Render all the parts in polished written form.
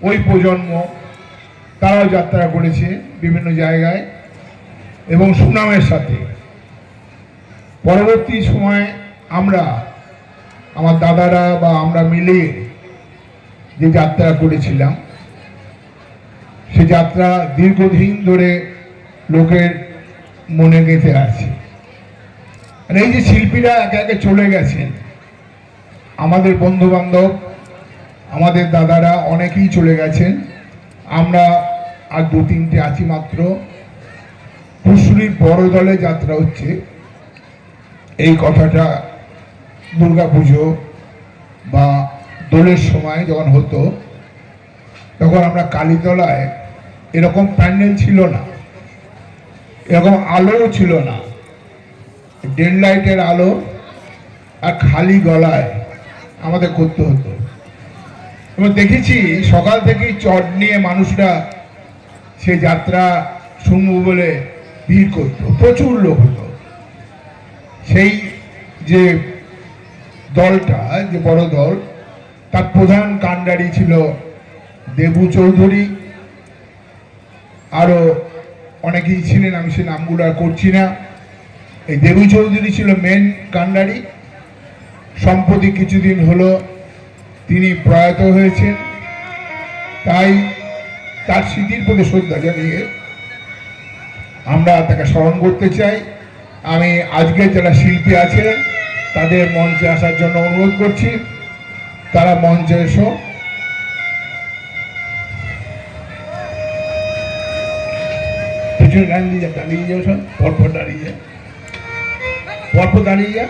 ওই প্রজন্ম তারাও যাত্রা করেছে বিভিন্ন জায়গায় এবং সুনামের সাথে। পরবর্তী সময়ে আমরা, আমার দাদারা বা আমরা মিলে যে যাত্রা করেছিলাম, সে যাত্রা দীর্ঘদিন ধরে লোকের মনে গেঁথে আছে। আর এই যে শিল্পীরা একে একে চলে গেছেন, আমাদের বন্ধু বান্ধব, আমাদের দাদারা অনেকেই চলে গেছেন, আমরা আর 2-3টে আছি মাত্র। কুশলীর বড় দলে যাত্রা হচ্ছে, এই কথাটা দুর্গাপুজো বা দোলের সময় যখন হতো, তখন আমরা কালীতলায় এরকম প্যান্ডেল ছিল না, এরকম আলোও ছিল না, ডেড লাইটের আলো আর খালি গলায় আমাদের করতে হতো। এবং দেখেছি সকাল থেকেই চট নিয়ে মানুষরা সে যাত্রা শুনবো বলে ভিড় করতো, প্রচুর লোক হতো। সেই যে দলটা, যে বড় দল, তার প্রধান কাণ্ডারি ছিল দেবু চৌধুরী, আরো অনেকেই ছিলেন, আমি সে নামগুলো আর করছি না। এই দেবু চৌধুরী ছিল মেন কাণ্ডারি। সম্প্রতি কিছুদিন হলো তিনি প্রয়াত হয়েছেন, তাই তার স্মৃতির প্রতি শ্রদ্ধা জানিয়ে আমরা তাকে স্মরণ করতে চাই। আমি আজকে যারা শিল্পী আছে তাদের মঞ্চে আসার জন্য অনুরোধ করছি, তারা মঞ্চে এসো। পিছনে দাঁড়িয়ে যা, দাঁড়িয়ে যাও, সব পরপর দাঁড়িয়ে যা, পরপর দাঁড়িয়ে যা।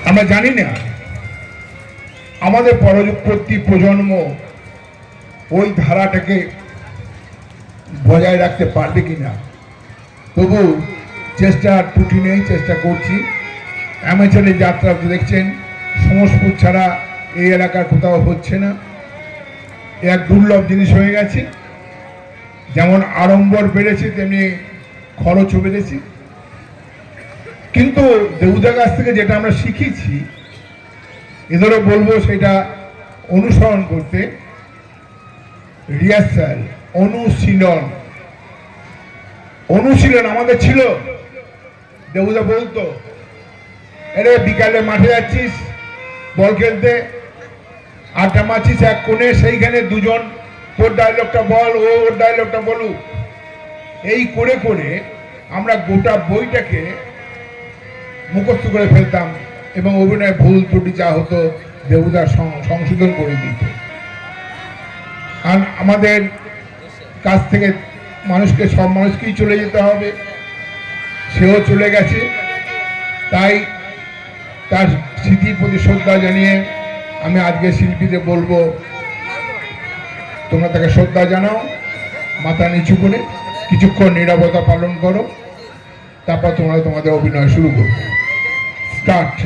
আমরা জানি না আমাদের পরবর্তী প্রজন্ম ওই ধারাটাকে বজায় রাখতে পারবে কিনা, তবু চেষ্টা ত্রুটি নেই, চেষ্টা করছি। অ্যামেচারের যাত্রা দেখছেন সমসপুর ছাড়া এই এলাকার কোথাও হচ্ছে না, এক দুর্লভ জিনিস হয়ে গেছে। যেমন আড়ম্বর বেড়েছে তেমনি খরচও বেড়েছে। কিন্তু দেবুদার কাছ থেকে যেটা আমরা শিখেছি, এদেরও বলবো সেটা অনুসরণ করতে। রিহার্সাল, অনুশীলন আমাদের ছিল। দেবুদা বলতো, এরে বিকালে মাঠে যাচ্ছিস বল খেলতে, আড্ডা মারছিস এক কোণে, সেইখানে দুজন তোর ডায়লগটা বল, ও ওর ডায়লগটা বলুক। এই করে করে আমরা গোটা বইটাকে মুখস্থ করে ফেলতাম এবং অভিনয় ভুল ত্রুটি যা হতো দেবুদার সংশোধন করে দিত। আর আমাদের কাছ থেকে মানুষকে, সব মানুষকেই চলে যেতে হবে, সেও চলে গেছে। তাই তার স্মৃতির প্রতি শ্রদ্ধা জানিয়ে আমি আজকে শিল্পীদের বলবো, তোমরা তাকে শ্রদ্ধা জানাও, মাথা নিচু করে কিছুক্ষণ নীরবতা পালন করো, তারপর তোমরা তোমাদের অভিনয় শুরু করো। স্টার্ট।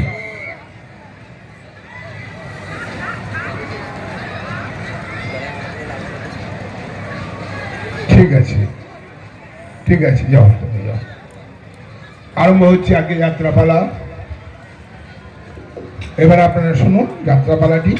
ঠিক আছে, ঠিক আছে, যাও তুমি যাও। আরম্ভ হচ্ছে আগে যাত্রাপালা। এবার আপনারা শুনুন যাত্রাপালাটি।